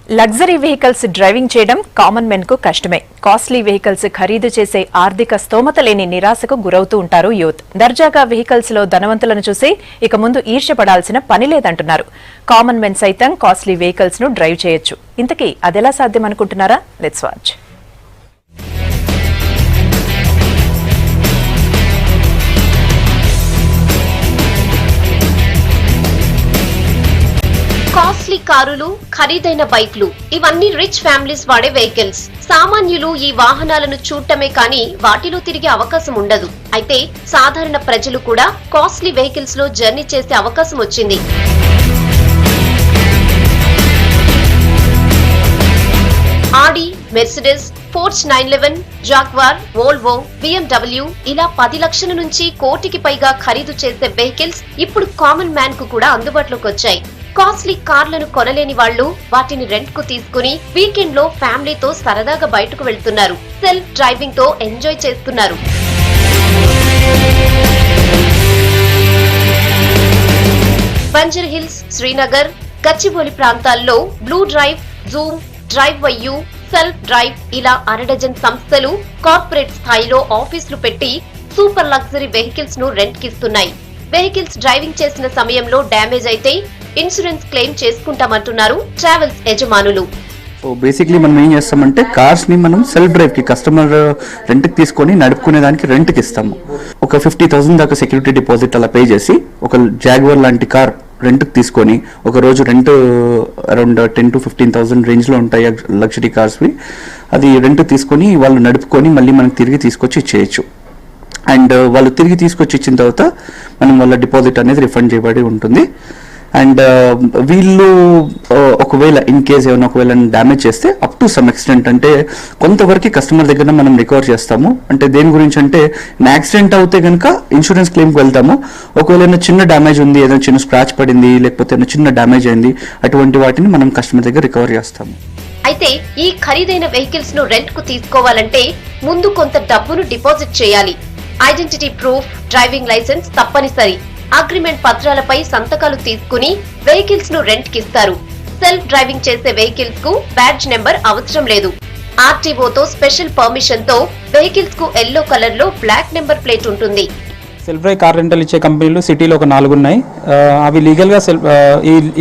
Luxury vehicles driving చేయడం common men కు కష్టమే. కాస్ట్లీ వెహికల్స్ ఖరీదు చేసే ఆర్థిక స్తోమత లేని నిరాశకు గురవుతూ ఉంటారు యూత్. దర్జాగా వెహికల్స్ లో ధనవంతులను చూసి ఇక ముందు ఈర్ష్యపడాల్సిన పని లేదంటున్నారు. కామన్ మెన్ సైతం కాస్ట్లీ వెహికల్స్ ను డ్రైవ్ చేయొచ్చు. ఇంతకీ అదెలా సాధ్యం అనుకుంటున్నారా? Let's watch. కాస్ట్లీ కారులు, ఖరీదైన బైక్లు ఇవన్నీ రిచ్ ఫ్యామిలీస్ వాడే వెహికల్స్. సామాన్యులు ఈ వాహనాలను చూడటమే కానీ వాటిలో తిరిగే అవకాశం ఉండదు. అయితే సాధారణ ప్రజలు కూడా కాస్ట్లీ వెహికల్స్ లో జర్నీ చేసే అవకాశం వచ్చింది. Audi, Mercedes, Porsche 911, Jaguar, Volvo, BMW ఇలా 10 లక్షల నుంచి కోటికి పైగా ఖరీదు చేసే వెహికల్స్ ఇప్పుడు కామన్ మ్యాన్ కు కూడా అందుబాటులోకి వచ్చాయి. కాస్ట్లీ కార్లను కొనలేని వాళ్లు వాటిని రెంట్ కు తీసుకుని వీకెండ్ లో ఫ్యామిలీతో సరదాగా బయటకు వెళ్తున్నారు. సెల్ఫ్ డ్రైవింగ్ తో ఎంజాయ్ చేస్తున్నారు. బంజర్ హిల్స్, శ్రీనగర్, గచ్చిబౌలి ప్రాంతాల్లో blue drive, Zoom, drive YU, self drive ఇలా అరడజన్ సంస్థలు కార్పొరేట్ స్థాయిలో ఆఫీసులు పెట్టి సూపర్ లగ్జరీ వెహికల్స్ ను రెంట్ కిస్తున్నాయి. వెహికల్స్ డ్రైవింగ్ చేసిన సమయంలో డ్యామేజ్ అయితే ఇన్సూరెన్స్ క్లెయిమ్ చేసుకుంటామంటున్నారు ట్రావెల్స్ యజమానులు. సో బేసిక్లీ మనం ఏం చేస్తామంటే కార్స్ ని మనం సెల్ఫ్ డ్రైవ్ కి కస్టమర్ రెంట్ కి తీసుకొని నడుపుకునే దానికి రెంట్ కి ఇస్తాము. ఒక 50,000 దాకా సెక్యూరిటీ డిపాజిట్ అలా పే చేసి ఒక జాగ్వర్ లాంటి కార్ రెంట్ కి తీసుకొని ఒక రోజు రెంట్ అరౌండ్ 10,000 to 15,000 రేంజ్ లో ఉంటాయి లగ్జరీ కార్స్. అది రెంట్ తీసుకొని వాళ్ళు నడుపుకొని మళ్ళీ మనకి తిరిగి తీసుకొచ్చి ఇచ్చేయచ్చు. అండ్ వాళ్ళు తిరిగి తీసుకొచ్చి ఇచ్చిన తర్వాత మనం వాళ్ళ డిపాజిట్ అనేది రిఫండ్ చేయబడి ఉంటుంది. అండ్ వీళ్ళు ఒకవేళ ఇన్ కేస్ ఏమైనా ఒకవేళ డ్యామేజ్ చేస్తే అప్ టు సమ్ ఎక్స్టెంట్ అంటే కొంతవరకు కస్టమర్ దగ్గర మనం రికవర్ చేస్తాము. అంటే దేని గురించి అంటే యాక్సిడెంట్ అవుతే కనుక ఇన్సూరెన్స్ క్లెయిమ్కి వెళ్తాము. ఒకవేళ ఏమైనా చిన్న డ్యామేజ్ ఉంది, ఏదైనా చిన్న స్క్రాచ్ పడింది, లేకపోతే ఏమైనా చిన్న డ్యామేజ్ అయింది, అటువంటి వాటిని మనం కస్టమర్ దగ్గర రికవర్ చేస్తాము. అయితే ఈ ఖరీదైన వెహికల్స్ ను రెంట్ కు తీసుకోవాలంటే ముందు కొంత డబ్బును డిపాజిట్ చేయాలి. ఐడెంటిటీ ప్రూఫ్, డ్రైవింగ్ లైసెన్స్ తప్పనిసరి. అగ్రిమెంట్ పత్రాలపై సంతకాలు తీసుకుని వెహికల్స్ ను రెంట్ కిస్తారు. సెల్ఫ్ డ్రైవింగ్ చేసే వెహికల్స్ కు బ్యాడ్జ్ నెంబర్ అవసరం లేదు. ఆర్టీఓతో స్పెషల్ పర్మిషన్ తో వెహికల్స్ కు ఎల్లో కలర్ లో బ్లాక్ నెంబర్ ప్లేట్ ఉంటుంది. సెల్ఫ్ డ్రైవ్ కార్ రెంటల్ ఇచ్చే కంపెనీలు సిటీలో ఒక 4 ఉన్నాయి. అవి లీగల్గా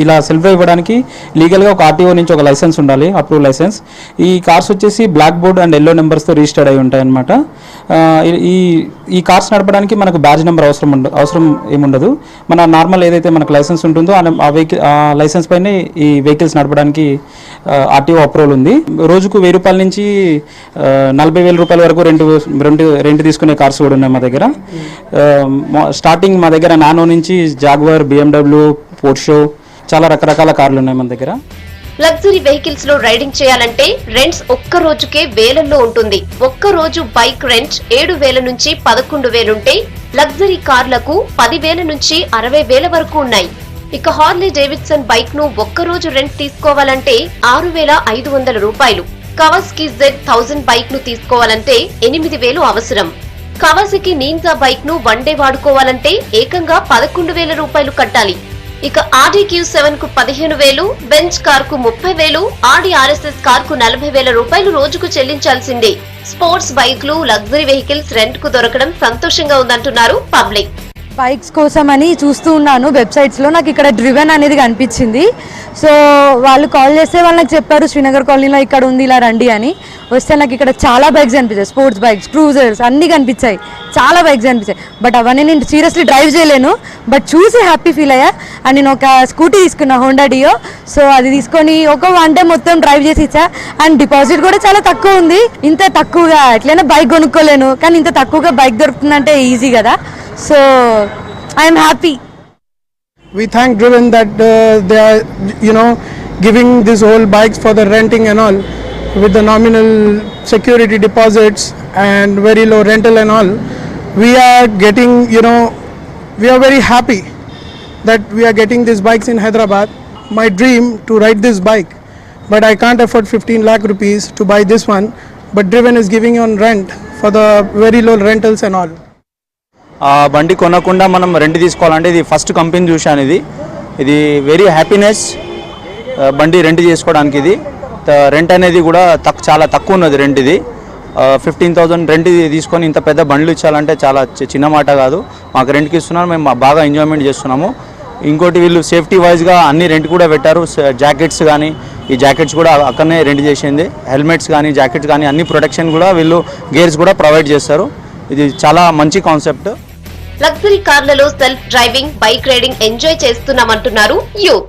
ఇలా సెల్ఫ్ డ్రైవ్ ఇవ్వడానికి లీగల్గా ఒక ఆర్టీఓ నుంచి ఒక లైసెన్స్ ఉండాలి, అప్రూవ్ లైసెన్స్. ఈ కార్స్ వచ్చేసి బ్లాక్ బోర్డ్ అండ్ ఎల్లో నెంబర్స్తో రిజిస్టర్డ్ అయి ఉంటాయి అన్నమాట. ఈ కార్స్ నడపడానికి మనకు బ్యాడ్జ్ నెంబర్ అవసరం ఏముండదు. మన నార్మల్ ఏదైతే మనకు లైసెన్స్ ఉంటుందో ఆ లైసెన్స్ పైనే ఈ వెహికల్స్ నడపడానికి ఆర్టీఓ అప్రూవల్ ఉంది. రోజుకు 1,000 రూపాయల నుంచి 40,000 రూపాయల వరకు రెంట్ తీసుకునే కార్స్ కూడా ఉన్నాయి మా దగ్గర. స్టార్టింగ్ మా దగ్గర నానో నుంచి జాగ్వార్, BMW, పోర్షో చాలా రకరకాల కార్లు ఉన్నాయి మన దగ్గర. లగ్జరీ వెహికల్స్ లో రైడింగ్ చేయాలంటే రెంట్స్ ఒక్క రోజుకే వేలల్లో ఉంటుంది. ఒక్క రోజు బైక్ రెంట్ 7,000 నుంచి 11,000 ఉంటే లగ్జరీ కార్లకు 10,000 నుంచి 60,000 వరకు ఉన్నాయి. ఇక హార్లీ డేవిడ్సన్ బైక్ ను ఒక్క రోజు రెంట్ తీసుకోవాలంటే 6,500 రూపాయలు. కవాసకి Z1000 బైక్ ను తీసుకోవాలంటే 8,000 అవసరం. కవాసకి నింజా బైక్ ను వన్ డే వాడుకోవాలంటే ఏకంగా 11,000 రూపాయలు కట్టాలి. ఇక ఆడి Q7 కు 15,000, బెంచ్ కార్ కు 30,000, ఆడి RSS కార్ కు 40,000 రూపాయలు రోజుకు చెల్లించాల్సిందే. స్పోర్ట్స్ బైక్లు, లగ్జరీ వెహికల్స్ రెంట్ కు దొరకడం సంతోషంగా ఉందంటున్నారు పబ్లిక్. బైక్స్ కోసం అని చూస్తూ ఉన్నాను వెబ్సైట్స్లో. నాకు ఇక్కడ డ్రివెన్ అనేది కనిపించింది. సో వాళ్ళు కాల్ చేస్తే వాళ్ళు నాకు చెప్పారు శ్రీనగర్ కాలనీలో ఇక్కడ ఉంది, ఇలా రండి అని. వస్తే నాకు ఇక్కడ చాలా బైక్స్ కనిపించాయి, స్పోర్ట్స్ బైక్స్, క్రూజర్స్ అన్నీ కనిపించాయి, చాలా బైక్స్ కనిపించాయి. బట్ అవన్నీ నేను సీరియస్లీ డ్రైవ్ చేయలేను, బట్ చూసి హ్యాపీ ఫీల్ అయ్యా. అండ్ నేను ఒక స్కూటీ తీసుకున్నా, హోండా డియో. సో అది తీసుకొని ఒక 1 day మొత్తం డ్రైవ్ చేసి ఇచ్చా. అండ్ డిపాజిట్ కూడా చాలా తక్కువ ఉంది. ఇంత తక్కువగా ఎట్లయినా బైక్ కొనుక్కోలేను, కానీ ఇంత తక్కువగా బైక్ దొరుకుతుందంటే ఈజీ కదా. So I am happy. We thank Driven that they are, giving this whole bikes for the renting and all with the nominal security deposits and very low rental and all. We are getting, we are very happy that we are getting these bikes in Hyderabad. My dream to ride this bike, but I can't afford 15 lakh rupees to buy this one. But Driven is giving on rent for the very low rentals and all. బండి కొనకుండా మనం rent తీసుకోవాలంటే ఇది first company చూశాను. ఇది very happiness బండి rent చేసుకోవడానికి. ఇది రెంట్ అనేది కూడా చాలా తక్కువ ఉన్నది రెంట్ ఇది. 15,000 రెంట్ తీసుకొని ఇంత పెద్ద బండ్లు ఇచ్చాలంటే చాలా చిన్న మాట కాదు. మాకు రెంట్కి ఇస్తున్నారు, మేము బాగా ఎంజాయ్మెంట్ చేస్తున్నాము. ఇంకోటి వీళ్ళు సేఫ్టీ వైజ్గా అన్ని రెంట్ కూడా పెట్టారు. జాకెట్స్ కానీ ఈ జాకెట్స్ కూడా అక్కడనే రెంట్ చేసింది. హెల్మెట్స్ కానీ జాకెట్స్ కానీ అన్ని ప్రొటెక్షన్ కూడా వీళ్ళు గేర్స్ కూడా ప్రొవైడ్ చేస్తారు. ఇది చాలా మంచి కాన్సెప్ట్. లగ్జరీ కార్లలో self driving, bike riding enjoy చేస్తున్నామంటున్నారు యూత్.